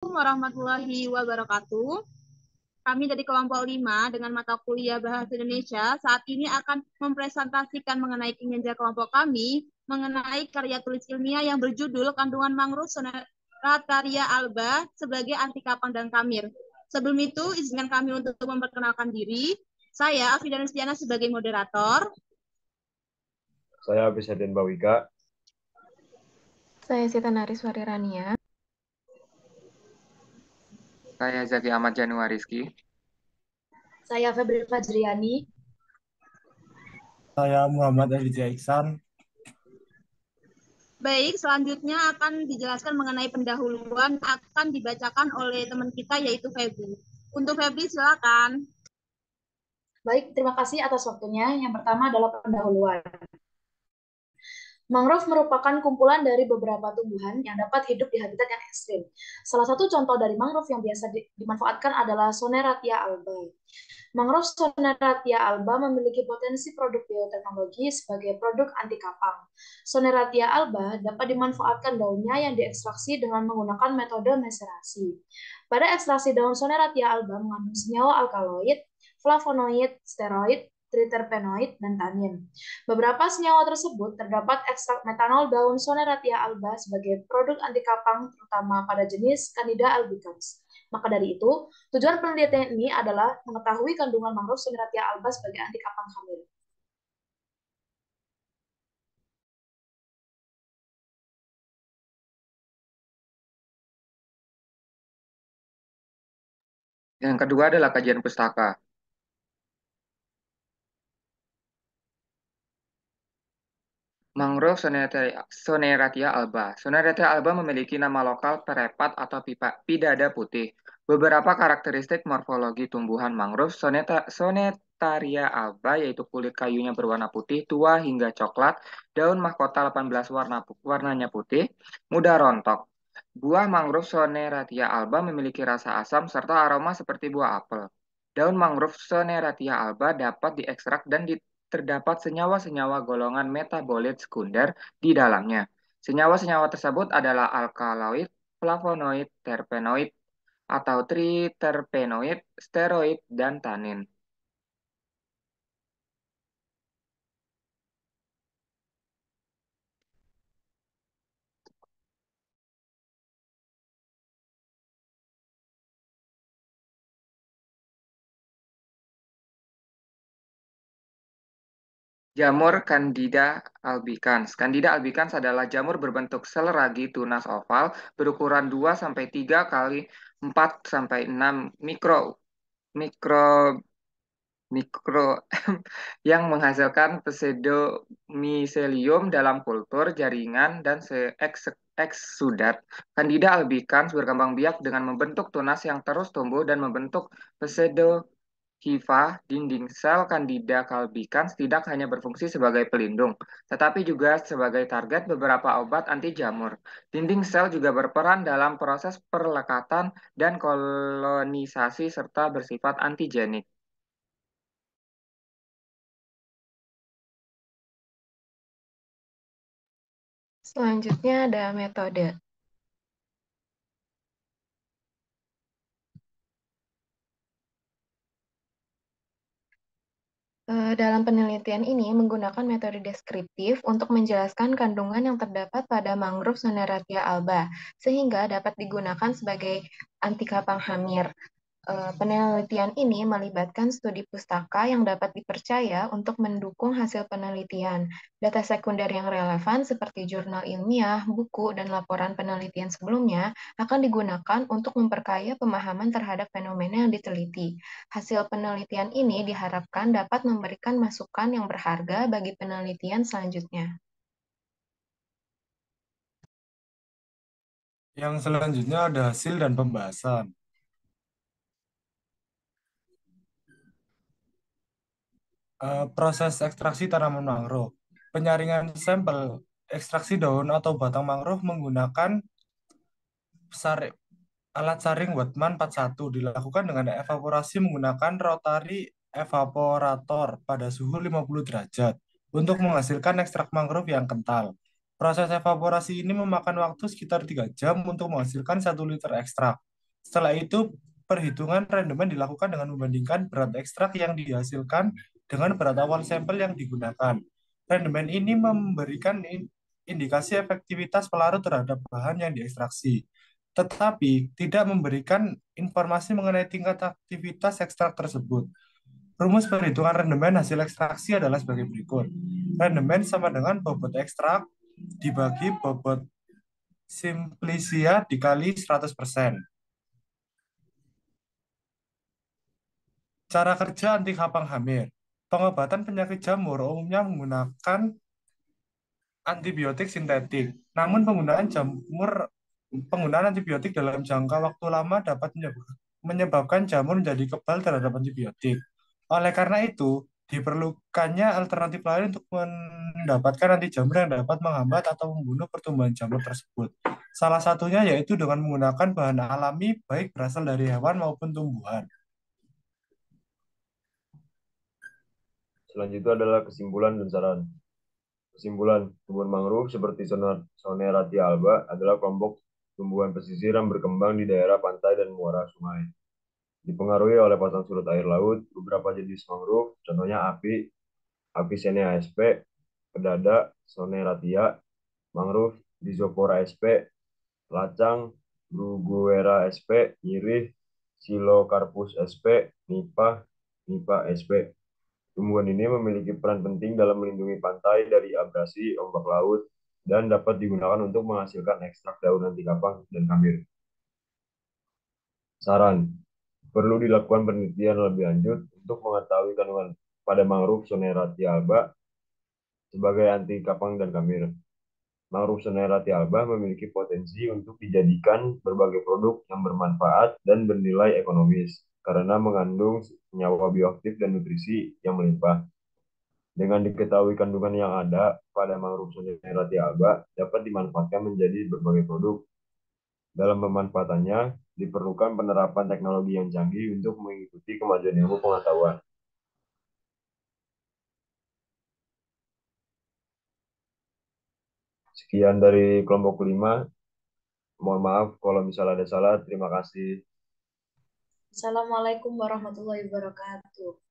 Warahmatullahi wabarakatuh. Kami dari kelompok 5 dengan mata kuliah Bahasa Indonesia saat ini akan mempresentasikan mengenai kinerja kelompok kami mengenai karya tulis ilmiah yang berjudul Kandungan Mangrove Sonarataria alba sebagai anti kapang dan kamir. Sebelum itu, izinkan kami untuk memperkenalkan diri. Saya Afida Nustiana sebagai moderator. Saya Bisadin Bawika. Saya Sita Nariswari Rania. Saya Zaki Ahmad Januariski. Saya Febri Fajriani. Saya Muhammad Aditya Iksan. Baik, selanjutnya akan dijelaskan mengenai pendahuluan akan dibacakan oleh teman kita yaitu Febri. Untuk Febri silakan. Baik, terima kasih atas waktunya. Yang pertama adalah pendahuluan. Mangrove merupakan kumpulan dari beberapa tumbuhan yang dapat hidup di habitat yang ekstrim. Salah satu contoh dari mangrove yang biasa dimanfaatkan adalah Soneratia alba. Mangrove Soneratia alba memiliki potensi produk bioteknologi sebagai produk anti kapang. Soneratia alba dapat dimanfaatkan daunnya yang diekstraksi dengan menggunakan metode maserasi. Pada ekstraksi daun Soneratia alba mengandung senyawa alkaloid, flavonoid, steroid, triterpenoid, dan tanin. Beberapa senyawa tersebut terdapat ekstrak metanol daun Soneratia alba sebagai produk anti kapang terutama pada jenis Candida albicans. Maka dari itu, tujuan penelitian ini adalah mengetahui kandungan mangrove Soneratia alba sebagai anti kapang hamil. Yang kedua adalah kajian pustaka. Mangrove Soneratia alba. Soneratia alba memiliki nama lokal perepat atau pidada putih. Beberapa karakteristik morfologi tumbuhan mangrove Sonetaria alba yaitu kulit kayunya berwarna putih tua hingga coklat, daun mahkota 18 warnanya putih, mudah rontok. Buah mangrove Soneratia alba memiliki rasa asam serta aroma seperti buah apel. Daun mangrove Soneratia alba dapat diekstrak dan terdapat senyawa-senyawa golongan metabolit sekunder di dalamnya. Senyawa-senyawa tersebut adalah alkaloid, flavonoid, terpenoid, atau triterpenoid, steroid, dan tanin. Jamur Candida albicans. Candida albicans adalah jamur berbentuk sel ragi tunas oval berukuran 2-3 kali 4-6 mikro yang menghasilkan pseudomycelium dalam kultur jaringan dan eksudat. Candida albicans berkembang biak dengan membentuk tunas yang terus tumbuh dan membentuk pseudohifa. Dinding sel Candida albicans tidak hanya berfungsi sebagai pelindung, tetapi juga sebagai target beberapa obat anti jamur. Dinding sel juga berperan dalam proses perlekatan dan kolonisasi serta bersifat antigenik. Selanjutnya ada metode. Dalam penelitian ini menggunakan metode deskriptif untuk menjelaskan kandungan yang terdapat pada mangrove Soneratia alba, sehingga dapat digunakan sebagai anti kapang hamil. Penelitian ini melibatkan studi pustaka yang dapat dipercaya untuk mendukung hasil penelitian. Data sekunder yang relevan seperti jurnal ilmiah, buku, dan laporan penelitian sebelumnya akan digunakan untuk memperkaya pemahaman terhadap fenomena yang diteliti. Hasil penelitian ini diharapkan dapat memberikan masukan yang berharga bagi penelitian selanjutnya. Yang selanjutnya ada hasil dan pembahasan. Proses ekstraksi tanaman mangrove. Penyaringan sampel ekstraksi daun atau batang mangrove menggunakan alat saring Wattmann 41 dilakukan dengan evaporasi menggunakan rotary evaporator pada suhu 50 derajat untuk menghasilkan ekstrak mangrove yang kental. Proses evaporasi ini memakan waktu sekitar 3 jam untuk menghasilkan 1 liter ekstrak. Setelah itu, perhitungan rendemen dilakukan dengan membandingkan berat ekstrak yang dihasilkan dengan berat awal sampel yang digunakan. Rendemen ini memberikan indikasi efektivitas pelarut terhadap bahan yang diekstraksi, tetapi tidak memberikan informasi mengenai tingkat aktivitas ekstrak tersebut. Rumus perhitungan rendemen hasil ekstraksi adalah sebagai berikut. Rendemen sama dengan bobot ekstrak dibagi bobot simplisia dikali 100%. Cara kerja anti kapang hamil. Pengobatan penyakit jamur umumnya menggunakan antibiotik sintetik. Namun penggunaan antibiotik dalam jangka waktu lama dapat menyebabkan jamur menjadi kebal terhadap antibiotik. Oleh karena itu, diperlukannya alternatif lain untuk mendapatkan anti jamur yang dapat menghambat atau membunuh pertumbuhan jamur tersebut. Salah satunya yaitu dengan menggunakan bahan alami baik berasal dari hewan maupun tumbuhan. Selanjutnya adalah kesimpulan dan saran. Kesimpulan, tumbuhan mangrove seperti Soneratia alba adalah kelompok tumbuhan pesisir yang berkembang di daerah pantai dan muara sungai. Dipengaruhi oleh pasang surut air laut, beberapa jenis mangrove, contohnya Avicennia sp, pedada, Soneratia, mangrove, Rhizopora sp, lacang, Bruguera sp, nyirih, Silocarpus sp, nipah, sp. Tumbuhan ini memiliki peran penting dalam melindungi pantai dari abrasi ombak laut dan dapat digunakan untuk menghasilkan ekstrak daun anti kapang dan kamir. Saran, perlu dilakukan penelitian lebih lanjut untuk mengetahui kandungan pada mangrove Soneratia alba sebagai anti kapang dan kamir. Mangrove Soneratia alba memiliki potensi untuk dijadikan berbagai produk yang bermanfaat dan bernilai ekonomis karena mengandung senyawa bioaktif dan nutrisi yang melimpah. Dengan diketahui kandungan yang ada pada mangrove Soneratia alba dapat dimanfaatkan menjadi berbagai produk. Dalam pemanfaatannya, diperlukan penerapan teknologi yang canggih untuk mengikuti kemajuan ilmu pengetahuan. Sekian dari kelompok 5. Mohon maaf kalau misalnya ada salah. Terima kasih. Assalamualaikum warahmatullahi wabarakatuh.